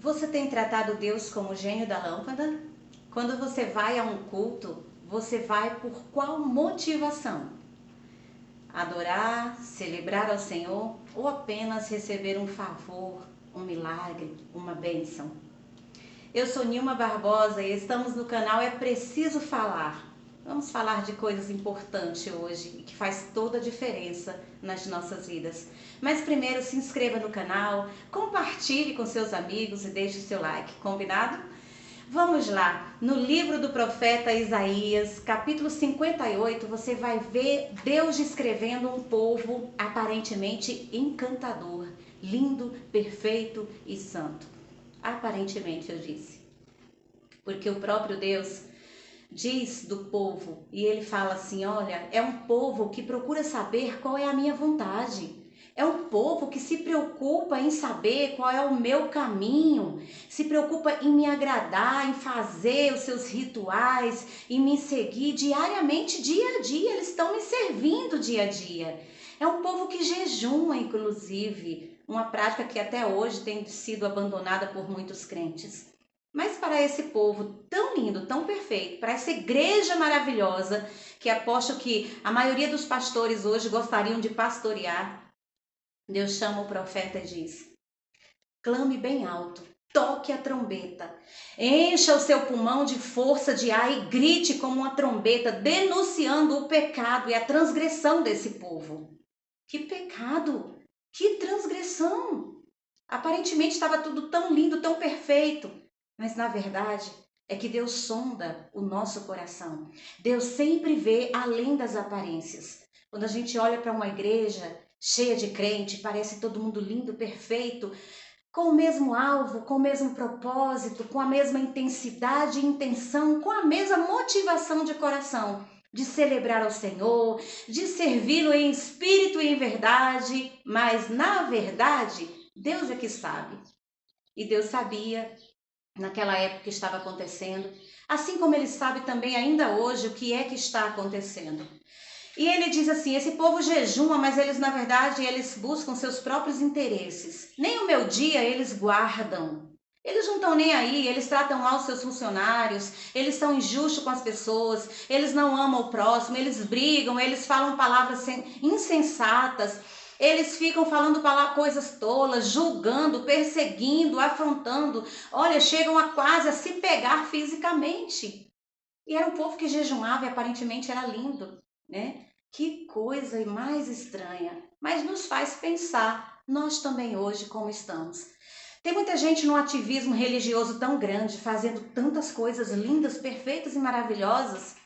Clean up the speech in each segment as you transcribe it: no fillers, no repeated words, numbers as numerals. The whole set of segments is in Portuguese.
Você tem tratado Deus como o gênio da lâmpada? Quando você vai a um culto, você vai por qual motivação? Adorar, celebrar ao Senhor ou apenas receber um favor, um milagre, uma bênção? Eu sou Nilma Barbosa e estamos no canal É Preciso Falar. Vamos falar de coisas importantes hoje e que faz toda a diferença nas nossas vidas. Mas primeiro se inscreva no canal, compartilhe com seus amigos e deixe o seu like, combinado? Vamos lá, no livro do profeta Isaías, capítulo 58, você vai ver Deus descrevendo um povo aparentemente encantador, lindo, perfeito e santo. Aparentemente, eu disse, porque o próprio Deus diz do povo, e ele fala assim, olha, é um povo que procura saber qual é a minha vontade. É um povo que se preocupa em saber qual é o meu caminho, se preocupa em me agradar, em fazer os seus rituais, em me seguir diariamente, dia a dia. Eles estão me servindo dia a dia. É um povo que jejuma, inclusive, uma prática que até hoje tem sido abandonada por muitos crentes. Mas para esse povo tão lindo, tão perfeito, para essa igreja maravilhosa, que aposto que a maioria dos pastores hoje gostariam de pastorear, Deus chama o profeta e diz: clame bem alto, toque a trombeta, encha o seu pulmão de força de ar e grite como uma trombeta, denunciando o pecado e a transgressão desse povo. Que pecado! Que transgressão! Aparentemente estava tudo tão lindo, tão perfeito, mas na verdade é que Deus sonda o nosso coração. Deus sempre vê além das aparências. Quando a gente olha para uma igreja cheia de crente, parece todo mundo lindo, perfeito, com o mesmo alvo, com o mesmo propósito, com a mesma intensidade e intenção, com a mesma motivação de coração, de celebrar ao Senhor, de servi-lo em espírito e em verdade, mas na verdade, Deus é que sabe. E Deus sabia naquela época que estava acontecendo, assim como Ele sabe também ainda hoje o que é que está acontecendo. E ele diz assim, esse povo jejuma, mas eles na verdade eles buscam seus próprios interesses. Nem o meu dia eles guardam. Eles não estão nem aí, eles tratam mal os seus funcionários, eles são injustos com as pessoas, eles não amam o próximo, eles brigam, eles falam palavras insensatas, eles ficam falando coisas tolas, julgando, perseguindo, afrontando. Olha, chegam a quase a se pegar fisicamente. E era um povo que jejumava e aparentemente era lindo, né? Que coisa mais estranha, mas nos faz pensar, nós também hoje como estamos. Tem muita gente num ativismo religioso tão grande, fazendo tantas coisas lindas, perfeitas e maravilhosas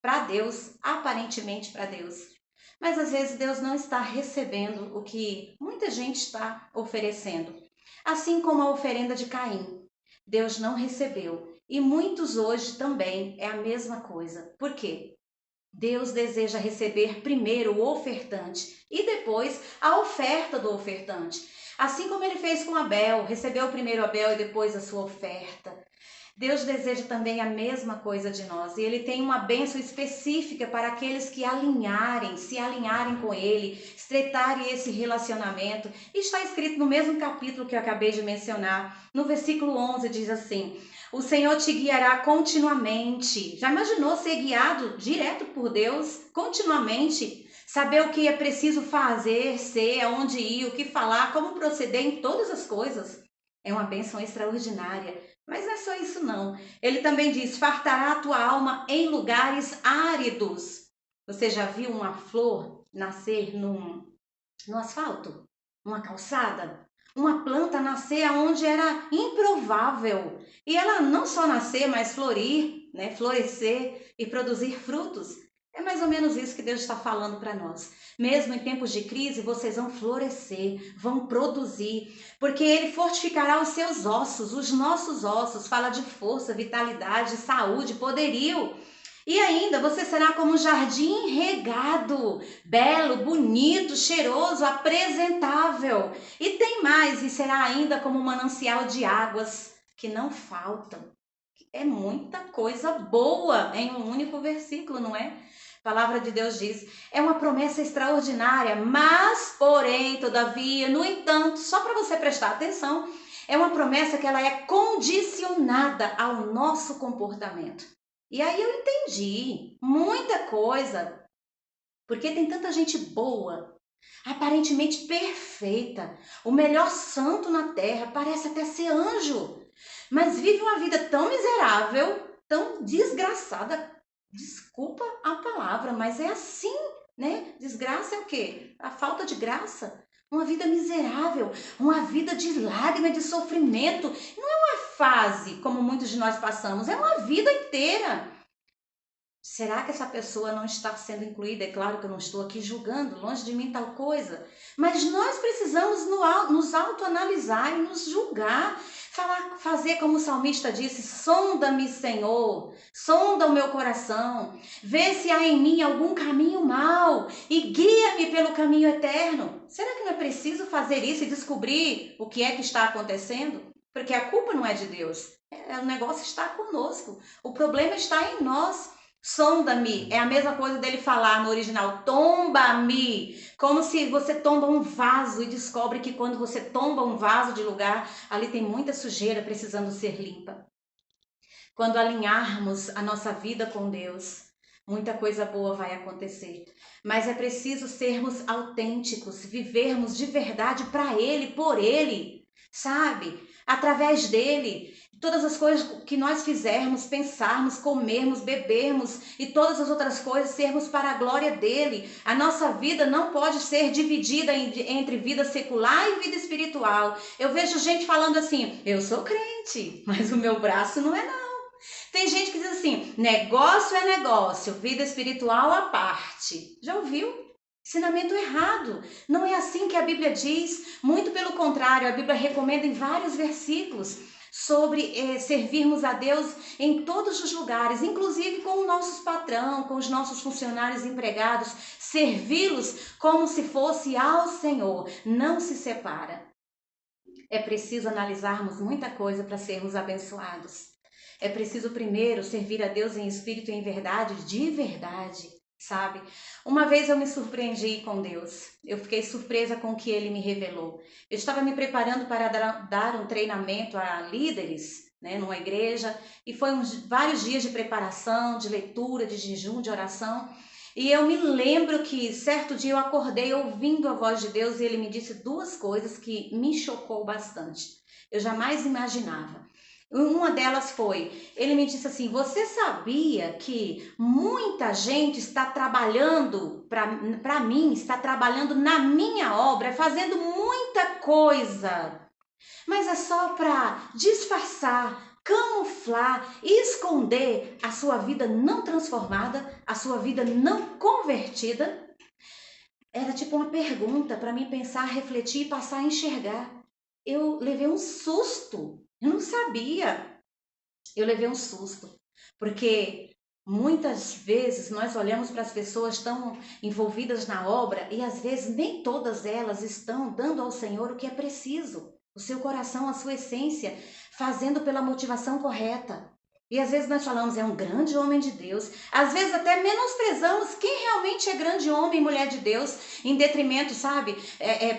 para Deus, aparentemente para Deus. Mas às vezes Deus não está recebendo o que muita gente está oferecendo. Assim como a oferenda de Caim, Deus não recebeu. E muitos hoje também é a mesma coisa. Por quê? Deus deseja receber primeiro o ofertante e depois a oferta do ofertante. Assim como ele fez com Abel, recebeu primeiro Abel e depois a sua oferta. Deus deseja também a mesma coisa de nós. E Ele tem uma bênção específica para aqueles que se alinharem com Ele, estreitarem esse relacionamento. E está escrito no mesmo capítulo que eu acabei de mencionar. No versículo 11 diz assim: o Senhor te guiará continuamente. Já imaginou ser guiado direto por Deus, continuamente? Saber o que é preciso fazer, ser, aonde ir, o que falar, como proceder em todas as coisas. É uma bênção extraordinária. Mas não é só isso não. Ele também diz, fartará a tua alma em lugares áridos. Você já viu uma flor nascer no asfalto? Uma calçada? Uma planta nascer onde era improvável. E ela não só nascer, mas florir, né? Florescer e produzir frutos. É mais ou menos isso que Deus está falando para nós. Mesmo em tempos de crise, vocês vão florescer, vão produzir, porque Ele fortificará os seus ossos, os nossos ossos. Fala de força, vitalidade, saúde, poderio. E ainda você será como um jardim regado, belo, bonito, cheiroso, apresentável. E tem mais, e será ainda como um manancial de águas que não faltam. É muita coisa boa em um único versículo, não é? A palavra de Deus diz, é uma promessa extraordinária, mas, porém, todavia, no entanto, só para você prestar atenção, É uma promessa que ela é condicionada ao nosso comportamento. E aí eu entendi muita coisa, porque tem tanta gente boa, aparentemente perfeita, o melhor santo na terra, parece até ser anjo, mas vive uma vida tão miserável, tão desgraçada. Desculpa a palavra, mas é assim, né? Desgraça é o quê? A falta de graça. Uma vida miserável, uma vida de lágrima, de sofrimento. Não é uma fase, como muitos de nós passamos, é uma vida inteira. Será que essa pessoa não está sendo incluída? É claro que eu não estou aqui julgando, longe de mim tal coisa. Mas nós precisamos nos autoanalisar e nos julgar. Fazer como o salmista disse: sonda-me, Senhor, sonda o meu coração, vê se há em mim algum caminho mau e guia-me pelo caminho eterno. Será que não é preciso fazer isso e descobrir o que é que está acontecendo? Porque a culpa não é de Deus, o negócio está conosco, o problema está em nós. Sonda-me é a mesma coisa dele falar no original, tomba-me, como se você tomba um vaso e descobre que quando você tomba um vaso de lugar, ali tem muita sujeira precisando ser limpa. Quando alinharmos a nossa vida com Deus, muita coisa boa vai acontecer. Mas é preciso sermos autênticos, vivermos de verdade para Ele, por Ele, sabe? Através dele. Todas as coisas que nós fizermos, pensarmos, comermos, bebermos e todas as outras coisas, sermos para a glória dele. A nossa vida não pode ser dividida entre vida secular e vida espiritual. Eu vejo gente falando assim: eu sou crente, mas o meu braço não é não. Tem gente que diz assim: negócio é negócio, vida espiritual à parte. Já ouviu? Ensinamento errado. Não é assim que a Bíblia diz. Muito pelo contrário, a Bíblia recomenda em vários versículos sobre servirmos a Deus em todos os lugares, inclusive com o nosso patrão, com os nossos funcionários empregados, servi-los como se fosse ao Senhor. Não se separa. É preciso analisarmos muita coisa para sermos abençoados. É preciso primeiro servir a Deus em espírito e em verdade, de verdade, sabe? Uma vez eu me surpreendi com Deus. Eu fiquei surpresa com o que Ele me revelou. Eu estava me preparando para dar um treinamento a líderes, né, numa igreja, e foi vários dias de preparação, de leitura, de jejum, de oração. E eu me lembro que certo dia eu acordei ouvindo a voz de Deus e Ele me disse duas coisas que me chocou bastante. Eu jamais imaginava. Uma delas foi, ele me disse assim: você sabia que muita gente está trabalhando para mim, está trabalhando na minha obra, fazendo muita coisa, mas é só para disfarçar, camuflar, esconder a sua vida não transformada, a sua vida não convertida? Era tipo uma pergunta para mim pensar, refletir e passar a enxergar. Eu levei um susto. Eu não sabia. Eu levei um susto, porque muitas vezes nós olhamos para as pessoas tão envolvidas na obra e às vezes nem todas elas estão dando ao Senhor o que é preciso, o seu coração, a sua essência, fazendo pela motivação correta. E às vezes nós falamos: é um grande homem de Deus. Às vezes até menosprezamos quem realmente é grande homem e mulher de Deus, em detrimento, sabe?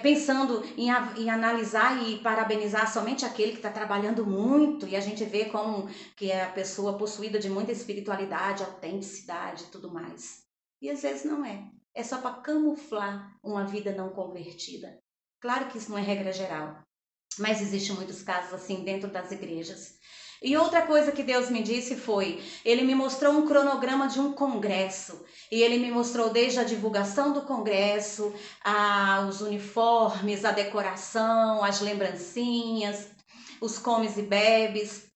Pensando em analisar e parabenizar somente aquele que está trabalhando muito. E a gente vê como que é a pessoa possuída de muita espiritualidade, autenticidade e tudo mais. E às vezes não é. É só para camuflar uma vida não convertida. Claro que isso não é regra geral, mas existem muitos casos assim dentro das igrejas. E outra coisa que Deus me disse foi, Ele me mostrou um cronograma de um congresso. E Ele me mostrou desde a divulgação do congresso, os uniformes, a decoração, as lembrancinhas, os comes e bebes.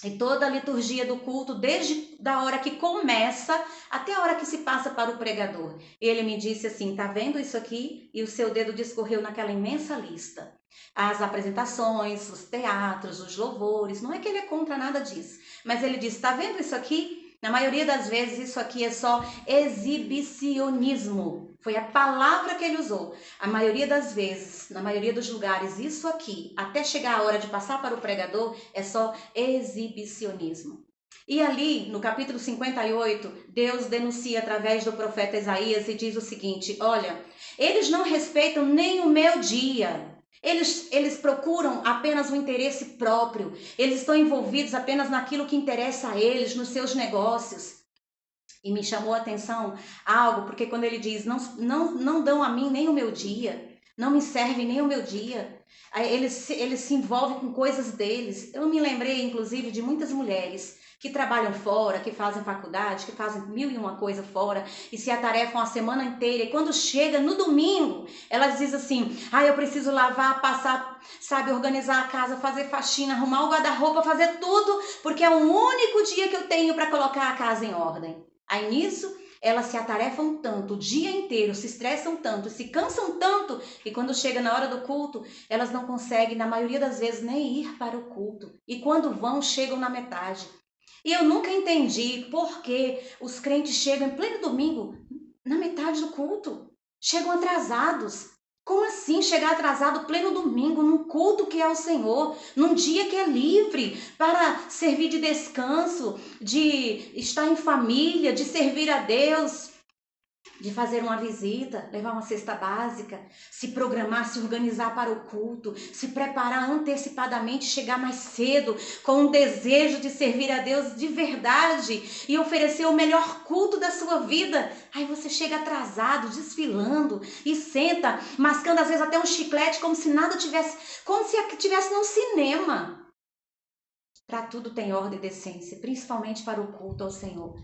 E toda a liturgia do culto, desde a hora que começa até a hora que se passa para o pregador. Ele me disse assim: tá vendo isso aqui? E o seu dedo discorreu naquela imensa lista. As apresentações, os teatros, os louvores. Não é que ele é contra nada disso, mas ele disse: tá vendo isso aqui? Na maioria das vezes isso aqui é só exibicionismo. Foi a palavra que ele usou. A maioria das vezes, na maioria dos lugares, isso aqui, até chegar a hora de passar para o pregador, é só exibicionismo. E ali, no capítulo 58, Deus denuncia através do profeta Isaías e diz o seguinte: olha, eles não respeitam nem o meu dia. Eles procuram apenas o interesse próprio. Eles estão envolvidos apenas naquilo que interessa a eles, nos seus negócios. E me chamou a atenção algo, porque quando ele diz, não dão a mim nem o meu dia, não me servem nem o meu dia, aí eles se envolvem com coisas deles. Eu me lembrei, inclusive, de muitas mulheres que trabalham fora, que fazem faculdade, que fazem mil e uma coisa fora e se atarefam a semana inteira. E quando chega no domingo, elas dizem assim, eu preciso lavar, passar, sabe, organizar a casa, fazer faxina, arrumar o guarda-roupa, fazer tudo, porque é o único dia que eu tenho para colocar a casa em ordem. Aí nisso, elas se atarefam tanto, o dia inteiro, se estressam tanto, se cansam tanto, e quando chega na hora do culto, elas não conseguem, na maioria das vezes, nem ir para o culto. E quando vão, chegam na metade. E eu nunca entendi por que os crentes chegam em pleno domingo, na metade do culto. Chegam atrasados. Como assim chegar atrasado pleno domingo, num culto que é o Senhor, num dia que é livre para servir de descanso, de estar em família, de servir a Deus, de fazer uma visita, levar uma cesta básica, se programar, se organizar para o culto, se preparar antecipadamente, chegar mais cedo, com um desejo de servir a Deus de verdade e oferecer o melhor culto da sua vida. Aí você chega atrasado, desfilando e senta, mascando às vezes até um chiclete, como se nada tivesse, como se estivesse num cinema. Para tudo tem ordem e decência, principalmente para o culto ao Senhor.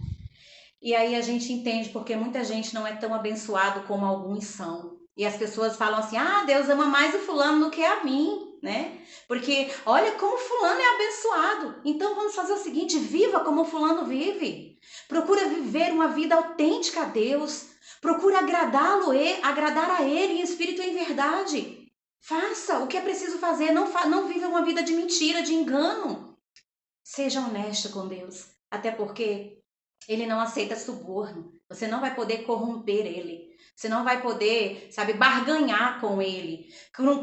E aí a gente entende porque muita gente não é tão abençoado como alguns são. E as pessoas falam assim, Deus ama mais o fulano do que a mim, né? Porque olha como fulano é abençoado. Então vamos fazer o seguinte, viva como fulano vive. Procura viver uma vida autêntica a Deus. Procura agradá-lo, agradar a Ele em espírito e em verdade. Faça o que é preciso fazer, não viva uma vida de mentira, de engano. Seja honesto com Deus, até porque Ele não aceita suborno. Você não vai poder corromper Ele. Você não vai poder, sabe, barganhar com Ele.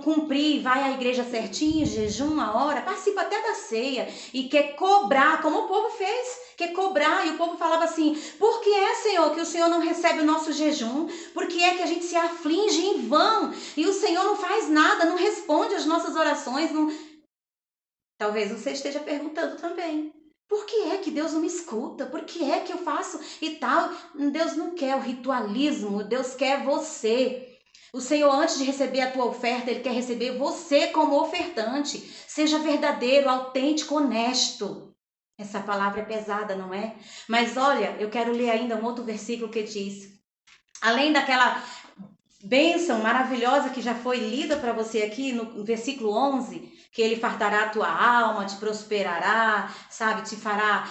Cumprir, vai à igreja certinho, jejum, a hora, participa até da ceia e quer cobrar, como o povo fez. Quer cobrar, e o povo falava assim, por que é, Senhor, que o Senhor não recebe o nosso jejum? Por que é que a gente se aflige em vão? E o Senhor não faz nada, não responde às nossas orações. Não... Talvez você esteja perguntando também. Por que é que Deus não me escuta? Por que é que eu faço e tal? Deus não quer o ritualismo, Deus quer você. O Senhor, antes de receber a tua oferta, Ele quer receber você como ofertante. Seja verdadeiro, autêntico, honesto. Essa palavra é pesada, não é? Mas olha, eu quero ler ainda um outro versículo que diz, além daquela bênção maravilhosa que já foi lida para você aqui no versículo 11, que Ele fartará a tua alma, te prosperará, sabe, te fará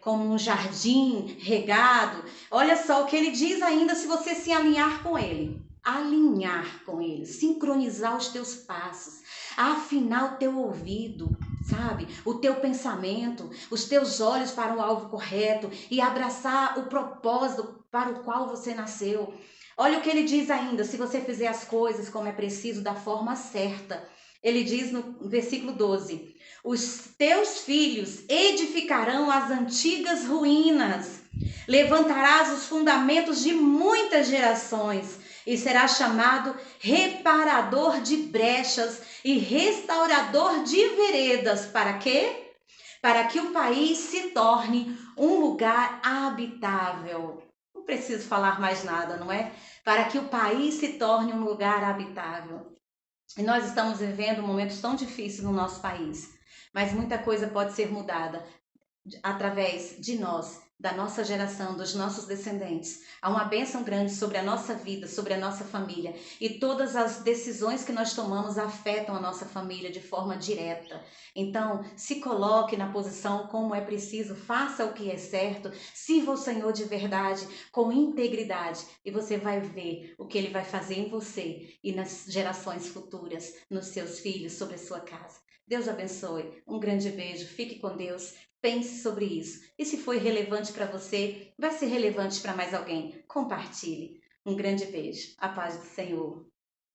como um jardim regado. Olha só o que Ele diz ainda se você se alinhar com Ele. Alinhar com Ele, sincronizar os teus passos, afinar o teu ouvido, sabe, o teu pensamento, os teus olhos para o alvo correto e abraçar o propósito para o qual você nasceu. Olha o que ele diz ainda, se você fizer as coisas como é preciso, da forma certa. Ele diz no versículo 12, os teus filhos edificarão as antigas ruínas, levantarás os fundamentos de muitas gerações e serás chamado reparador de brechas e restaurador de veredas. Para quê? Para que o país se torne um lugar habitável. Não preciso falar mais nada, não é? Para que o país se torne um lugar habitável. E nós estamos vivendo momentos tão difíceis no nosso país, mas muita coisa pode ser mudada através de nós, da nossa geração, dos nossos descendentes. Há uma bênção grande sobre a nossa vida, sobre a nossa família. E todas as decisões que nós tomamos afetam a nossa família de forma direta. Então, se coloque na posição como é preciso, faça o que é certo, sirva o Senhor de verdade, com integridade, e você vai ver o que Ele vai fazer em você e nas gerações futuras, nos seus filhos, sobre a sua casa. Deus abençoe. Um grande beijo. Fique com Deus. Pense sobre isso. E se foi relevante para você, vai ser relevante para mais alguém. Compartilhe. Um grande beijo. A paz do Senhor.